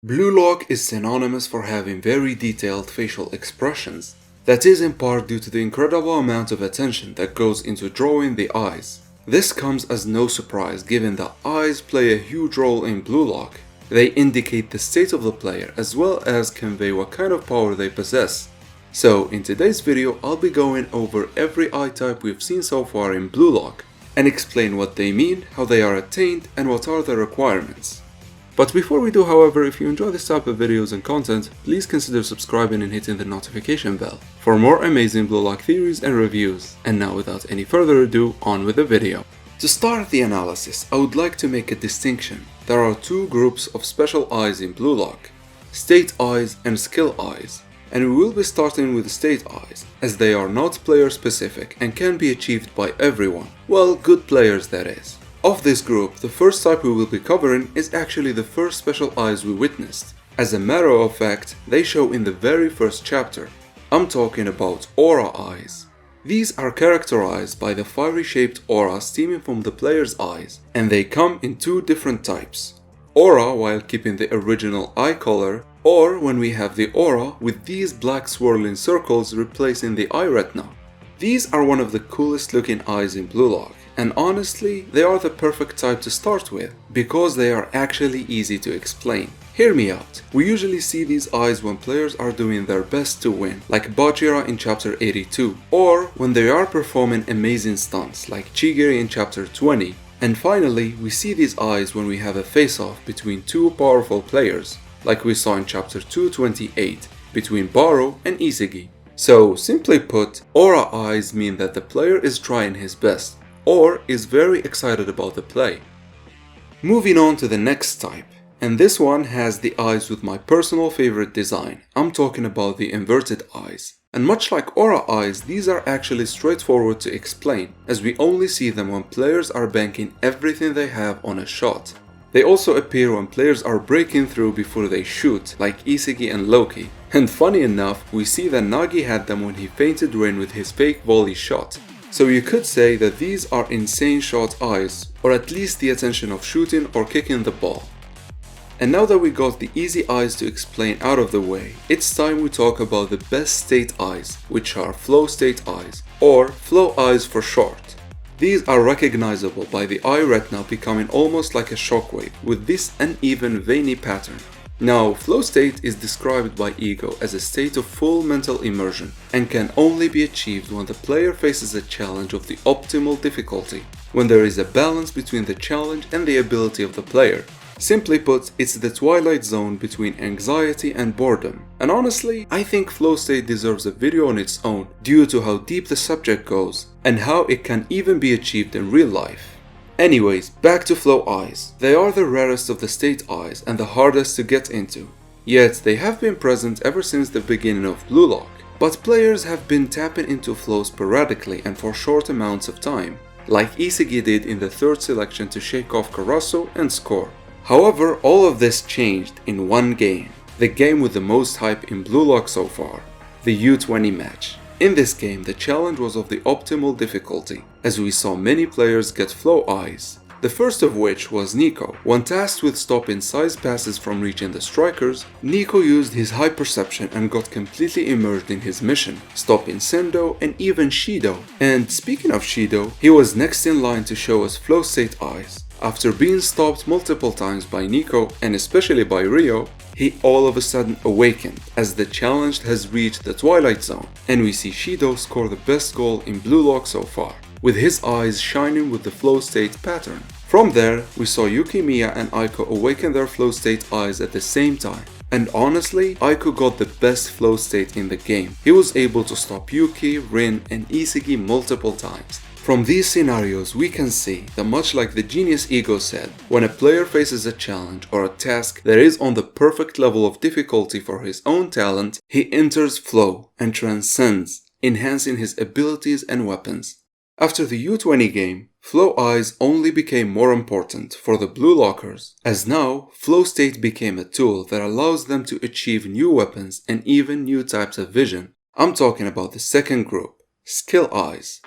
Blue lock is synonymous for having very detailed facial expressions. That is in part due to the incredible amount of attention that goes into drawing the eyes. This comes as no surprise given that eyes play a huge role in blue lock. They indicate the state of the player as well as convey what kind of power they possess. So in today's video I'll be going over every eye type we've seen so far in blue lock and explain what they mean, how they are attained, and what are the requirements. But before we do, however, if you enjoy this type of videos and content, please consider subscribing and hitting the notification bell for more amazing blue lock theories and reviews. And now without any further ado, on with the video. To start the analysis, I would like to make a distinction. There are two groups of special eyes in blue lock: state eyes and skill eyes. And we will be starting with state eyes, as they are not player specific and can be achieved by everyone. Well, good players that is. Of this group, the first type we will be covering is actually the first special eyes we witnessed. As a matter of fact, they show in the very first chapter. I'm talking about aura eyes. These are characterized by the fiery shaped aura stemming from the player's eyes, and they come in two different types. Aura while keeping the original eye color, or when we have the aura with these black swirling circles replacing the eye retina. These are one of the coolest looking eyes in blue lock. And honestly, they are the perfect type to start with, because they are actually easy to explain. Hear me out. We usually see these eyes when players are doing their best to win, like Bajira in chapter 82, or when they are performing amazing stunts, like Chigiri in chapter 20. And finally, we see these eyes when we have a face-off between two powerful players, like we saw in chapter 228, between Baro and Isagi. So, simply put, aura eyes mean that the player is trying his best, or is very excited about the play. Moving on to the next type, and this one has the eyes with my personal favorite design. I'm talking about the inverted eyes. And much like aura eyes, these are actually straightforward to explain, as we only see them when players are banking everything they have on a shot. They also appear when players are breaking through before they shoot, like Isagi and Loki. And funny enough, we see that Nagi had them when he fainted Rin with his fake volley shot. So you could say that these are insane shot eyes, or at least the attention of shooting or kicking the ball. And now that we got the easy eyes to explain out of the way, it's time we talk about the best state eyes, which are flow state eyes, or flow eyes for short. These are recognizable by the eye retina becoming almost like a shockwave with this uneven veiny pattern. Now, flow state is described by Ego as a state of full mental immersion and can only be achieved when the player faces a challenge of the optimal difficulty, when there is a balance between the challenge and the ability of the player. Simply put, it's the twilight zone between anxiety and boredom. And honestly, I think flow state deserves a video on its own due to how deep the subject goes and how it can even be achieved in real life. Anyways, back to flow eyes. They are the rarest of the state eyes and the hardest to get into. Yet they have been present ever since the beginning of blue lock. But players have been tapping into flow sporadically and for short amounts of time, like Isagi did in the third selection to shake off Karasu and score. However, all of this changed in one game, the game with the most hype in blue lock so far, the U20 match. In this game, the challenge was of the optimal difficulty, as we saw many players get flow eyes. The first of which was Nico. When tasked with stopping size passes from reaching the strikers, Nico used his high perception and got completely immersed in his mission, stopping Sendo and even Shido. And speaking of Shido, he was next in line to show us flow state eyes. After being stopped multiple times by Nico and especially by Ryo, he all of a sudden awakened as the challenge has reached the twilight zone, and we see Shido score the best goal in blue lock so far, with his eyes shining with the flow state pattern. From there, we saw Yukimiya and Aiko awaken their flow state eyes at the same time. And honestly, Aiko got the best flow state in the game. He was able to stop Yuki, Rin, and Isagi multiple times. From these scenarios, we can see that much like the genius Ego said, when a player faces a challenge or a task that is on the perfect level of difficulty for his own talent, he enters flow and transcends, enhancing his abilities and weapons. After the U20 game, flow eyes only became more important for the blue lockers, as now flow state became a tool that allows them to achieve new weapons and even new types of vision. I'm talking about the second group, skill eyes.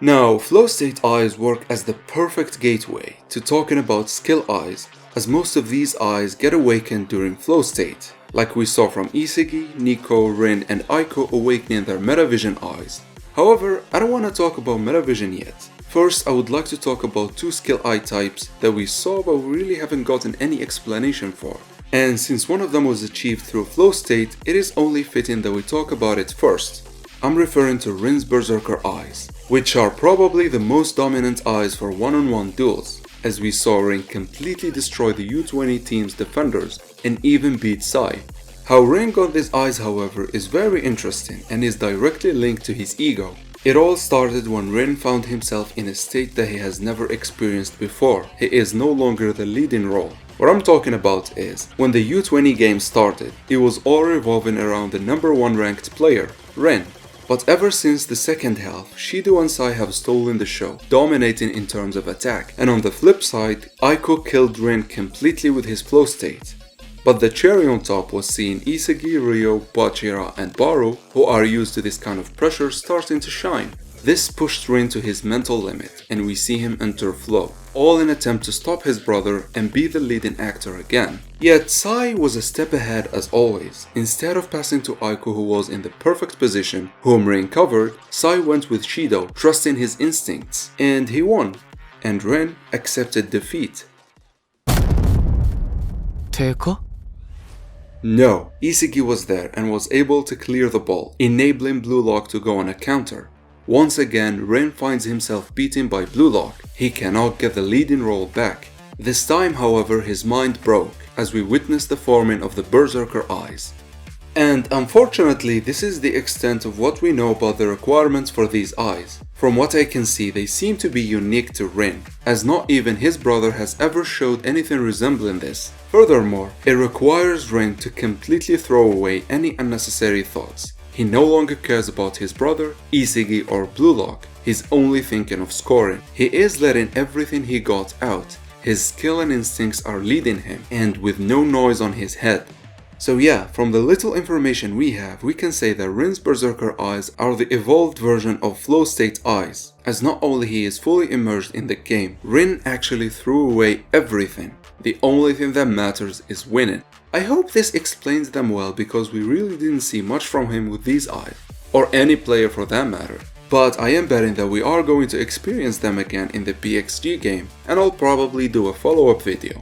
Now, flow state eyes work as the perfect gateway to talking about skill eyes, as most of these eyes get awakened during flow state, like we saw from Isagi, Nico, Rin, and Aiko awakening their Metavision eyes. However, I don't want to talk about Metavision yet. First, I would like to talk about two skill eye types that we saw but we really haven't gotten any explanation for. And since one of them was achieved through flow state, it is only fitting that we talk about it first. I'm referring to Rin's Berserker Eyes, which are probably the most dominant eyes for one-on-one duels, as we saw Rin completely destroy the U20 team's defenders and even beat Sai. How Rin got these eyes, however, is very interesting and is directly linked to his ego. It all started when Rin found himself in a state that he has never experienced before. He is no longer the leading role. What I'm talking about is, when the U20 game started, it was all revolving around the number 1 ranked player, Rin. But ever since the second half, Shido and Sai have stolen the show, dominating in terms of attack. And on the flip side, Aiko killed Rin completely with his flow state. But the cherry on top was seeing Isagi, Ryo, Bachira, and Baru, who are used to this kind of pressure, starting to shine. This pushed Rin to his mental limit, and we see him enter flow, all in an attempt to stop his brother and be the leading actor again. Yet Sai was a step ahead as always. Instead of passing to Aiko, who was in the perfect position, whom Rin covered, Sai went with Shido, trusting his instincts, and he won. And Rin accepted defeat. Teiko? No, Isagi was there and was able to clear the ball, enabling Blue Lock to go on a counter. Once again, Rin finds himself beaten by Blue Lock. He cannot get the leading role back. This time, however, his mind broke as we witness the forming of the Berserker Eyes. And unfortunately, this is the extent of what we know about the requirements for these eyes. From what I can see, they seem to be unique to Rin, as not even his brother has ever showed anything resembling this. Furthermore, it requires Rin to completely throw away any unnecessary thoughts. He no longer cares about his brother, Isagi, or Blue Lock. He's only thinking of scoring. He is letting everything he got out. His skill and instincts are leading him, and with no noise on his head. So yeah, from the little information we have, we can say that Rin's Berserker Eyes are the evolved version of Flow State Eyes, as not only he is fully immersed in the game, Rin actually threw away everything. The only thing that matters is winning. I hope this explains them well, because we really didn't see much from him with these eyes, or any player for that matter. But I am betting that we are going to experience them again in the BXG game, and I'll probably do a follow-up video.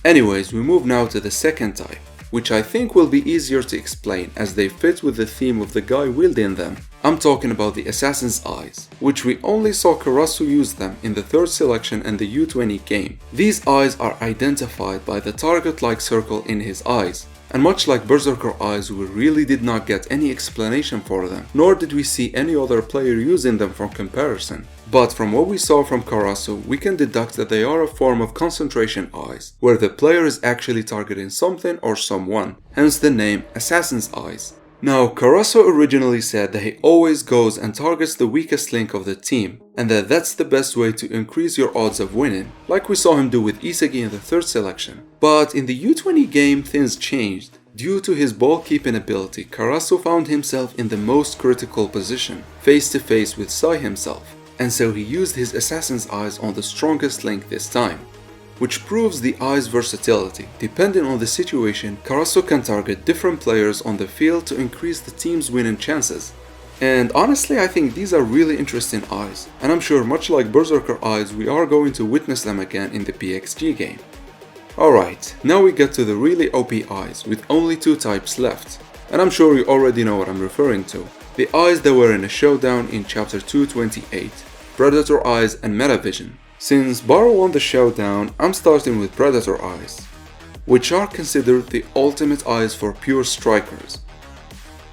Anyways, we move now to the second type, which I think will be easier to explain as they fit with the theme of the guy wielding them. I'm talking about the Assassin's Eyes, which we only saw Karasu use them in the third selection and the U20 game. These eyes are identified by the target-like circle in his eyes, and much like Berserker Eyes, we really did not get any explanation for them, nor did we see any other player using them for comparison. But from what we saw from Karasu, we can deduct that they are a form of concentration eyes, where the player is actually targeting something or someone, hence the name Assassin's Eyes. Now, Karasu originally said that he always goes and targets the weakest link of the team, and that that's the best way to increase your odds of winning, like we saw him do with Isagi in the third selection. But in the U20 game, things changed. Due to his ball keeping ability, Karasu found himself in the most critical position, face to face with Sai himself, and so he used his Assassin's Eyes on the strongest link this time, which proves the eye's versatility. Depending on the situation, Karasu can target different players on the field to increase the team's winning chances. And honestly, I think these are really interesting eyes, and I'm sure much like Berserker Eyes, we are going to witness them again in the BXG game. Alright, now we get to the really OP eyes, with only two types left, and I'm sure you already know what I'm referring to. The eyes that were in a showdown in chapter 228, Predator Eyes and Metavision. Since Baru won the showdown, I'm starting with Predator Eyes, which are considered the ultimate eyes for pure strikers.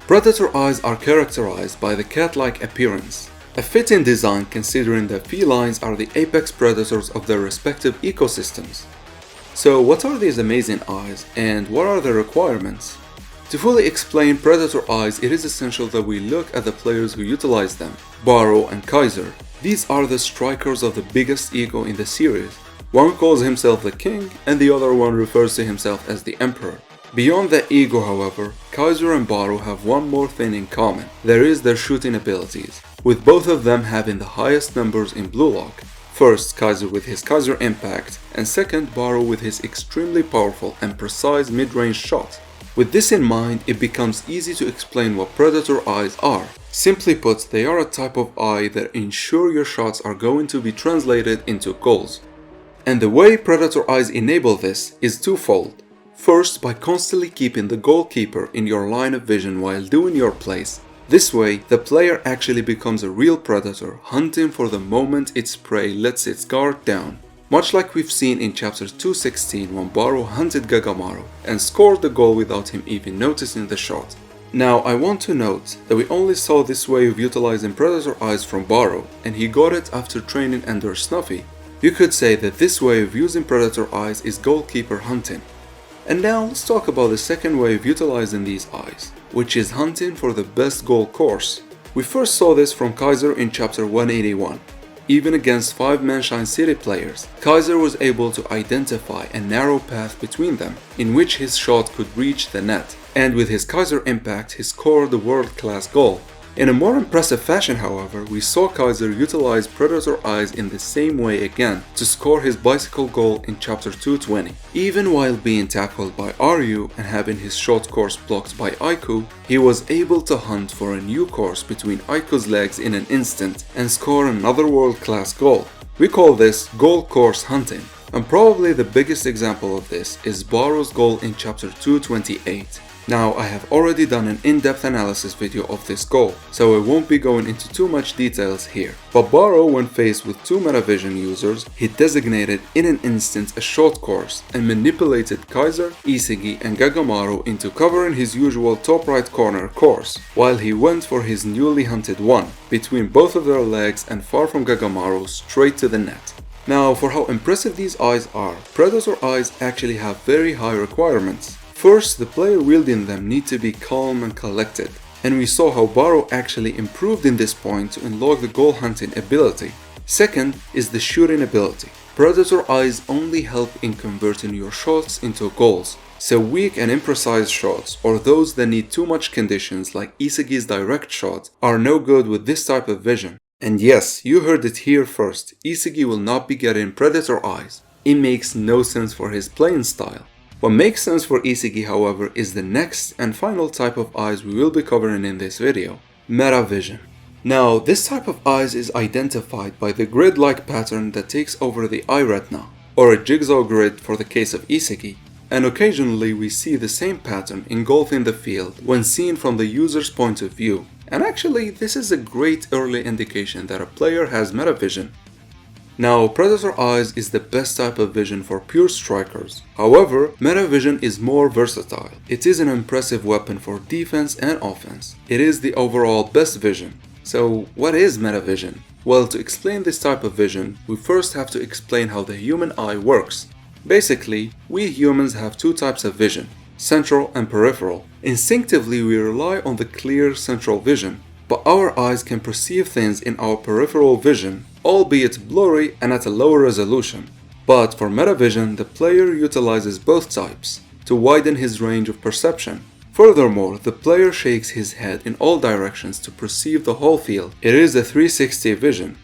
Predator Eyes are characterized by the cat-like appearance, a fitting design considering that felines are the apex predators of their respective ecosystems. So what are these amazing eyes, and what are the requirements? To fully explain Predator Eyes, it is essential that we look at the players who utilize them, Baru and Kaiser. These are the strikers of the biggest ego in the series. One calls himself the king, and the other one refers to himself as the emperor. Beyond the ego, however, Kaiser and Baru have one more thing in common. There is their shooting abilities, with both of them having the highest numbers in Blue Lock, First, Kaiser with his Kaiser Impact, and second, Baro with his extremely powerful and precise mid-range shot. With this in mind, it becomes easy to explain what Predator Eyes are. Simply put, they are a type of eye that ensure your shots are going to be translated into goals. And the way Predator Eyes enable this is twofold. First, by constantly keeping the goalkeeper in your line of vision while doing your plays. This way, the player actually becomes a real predator, hunting for the moment its prey lets its guard down. Much like we've seen in chapter 216 when Baro hunted Gagamaru and scored the goal without him even noticing the shot. Now, I want to note that we only saw this way of utilizing Predator Eyes from Baro, and he got it after training under Snuffy. You could say that this way of using Predator Eyes is goalkeeper hunting. And now let's talk about the second way of utilizing these eyes, which is hunting for the best goal course. We first saw this from Kaiser in chapter 181. Even against 5 Manshine City players, Kaiser was able to identify a narrow path between them, in which his shot could reach the net, and with his Kaiser Impact he scored the world-class goal. In a more impressive fashion, however, we saw Kaiser utilize Predator Eyes in the same way again to score his bicycle goal in chapter 220. Even while being tackled by Ryu and having his short course blocked by Aiku, he was able to hunt for a new course between Aiku's legs in an instant and score another world-class goal. We call this goal course hunting, and probably the biggest example of this is Baro's goal in chapter 228. Now, I have already done an in-depth analysis video of this goal, so I won't be going into too much details here. But Baro, when faced with 2 Metavision users, he designated in an instant a short course and manipulated Kaiser, Isagi and Gagamaru into covering his usual top right corner course, while he went for his newly hunted one, between both of their legs and far from Gagamaru straight to the net. Now, for how impressive these eyes are, Predator Eyes actually have very high requirements. First, the player wielding them need to be calm and collected, and we saw how Baro actually improved in this point to unlock the goal hunting ability. Second is the shooting ability. Predator Eyes only help in converting your shots into goals, so weak and imprecise shots, or those that need too much conditions like Isagi's direct shot, are no good with this type of vision. And yes, you heard it here first, Isagi will not be getting Predator Eyes. It makes no sense for his playing style. What makes sense for Isagi, however, is the next and final type of eyes we will be covering in this video, Metavision. Now, this type of eyes is identified by the grid-like pattern that takes over the eye retina, or a jigsaw grid for the case of Isagi, and occasionally we see the same pattern engulfing the field when seen from the user's point of view. And actually, this is a great early indication that a player has Metavision. Now, Predator Eyes is the best type of vision for pure strikers. However, Metavision is more versatile. It is an impressive weapon for defense and offense. It is the overall best vision. So, what is Metavision? Well, to explain this type of vision, we first have to explain how the human eye works. Basically, we humans have 2 types of vision, central and peripheral. Instinctively, we rely on the clear central vision, but our eyes can perceive things in our peripheral vision, albeit blurry and at a lower resolution. But for Metavision, the player utilizes both types to widen his range of perception. Furthermore, the player shakes his head in all directions to perceive the whole field. It is a 360 vision.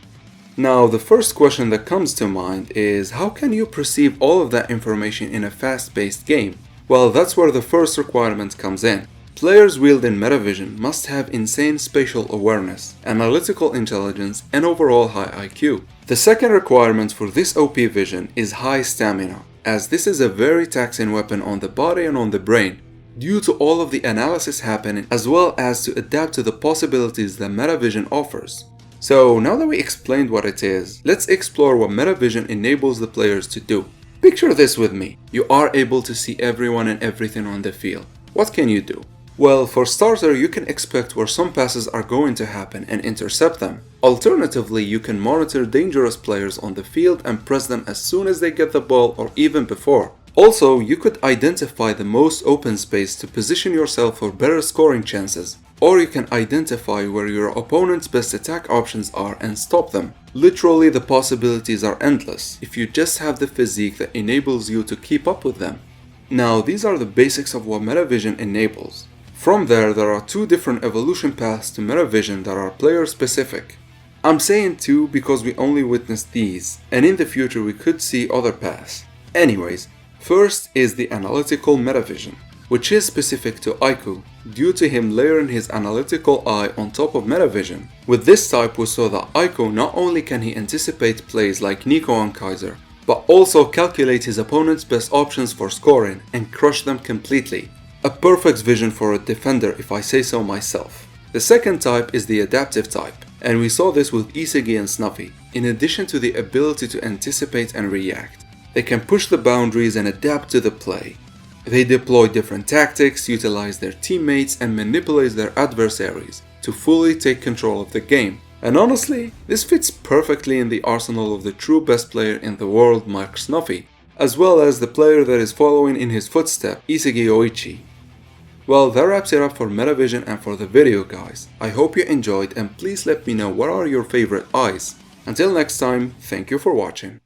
Now, the first question that comes to mind is, how can you perceive all of that information in a fast-paced game? Well, that's where the first requirement comes in. Players wielding Metavision must have insane spatial awareness, analytical intelligence, and overall high IQ. The second requirement for this OP vision is high stamina, as this is a very taxing weapon on the body and on the brain, due to all of the analysis happening as well as to adapt to the possibilities that Metavision offers. So now that we explained what it is, let's explore what Metavision enables the players to do. Picture this with me. You are able to see everyone and everything on the field. What can you do? Well, for starter, you can expect where some passes are going to happen and intercept them. Alternatively, you can monitor dangerous players on the field and press them as soon as they get the ball or even before. Also, you could identify the most open space to position yourself for better scoring chances. Or you can identify where your opponent's best attack options are and stop them. Literally, the possibilities are endless if you just have the physique that enables you to keep up with them. Now, these are the basics of what Metavision enables. From there are 2 different evolution paths to Metavision that are player specific. I'm saying 2 because we only witnessed these, and in the future we could see other paths. Anyways, first is the analytical metavision, which is specific to Iku, due to him layering his analytical eye on top of metavision. With this type we saw that Iku not only can he anticipate plays like Nico and Kaiser, but also calculate his opponent's best options for scoring and crush them completely. A perfect vision for a defender if I say so myself. The second type is the adaptive type, and we saw this with Isagi and Snuffy. In addition to the ability to anticipate and react, they can push the boundaries and adapt to the play. They deploy different tactics, utilize their teammates, and manipulate their adversaries to fully take control of the game. And honestly, this fits perfectly in the arsenal of the true best player in the world, Mark Snuffy, as well as the player that is following in his footsteps, Isagi Oichi. Well, that wraps it up for Metavision and for the video, guys. I hope you enjoyed, and please let me know what are your favorite eyes. Until next time, thank you for watching.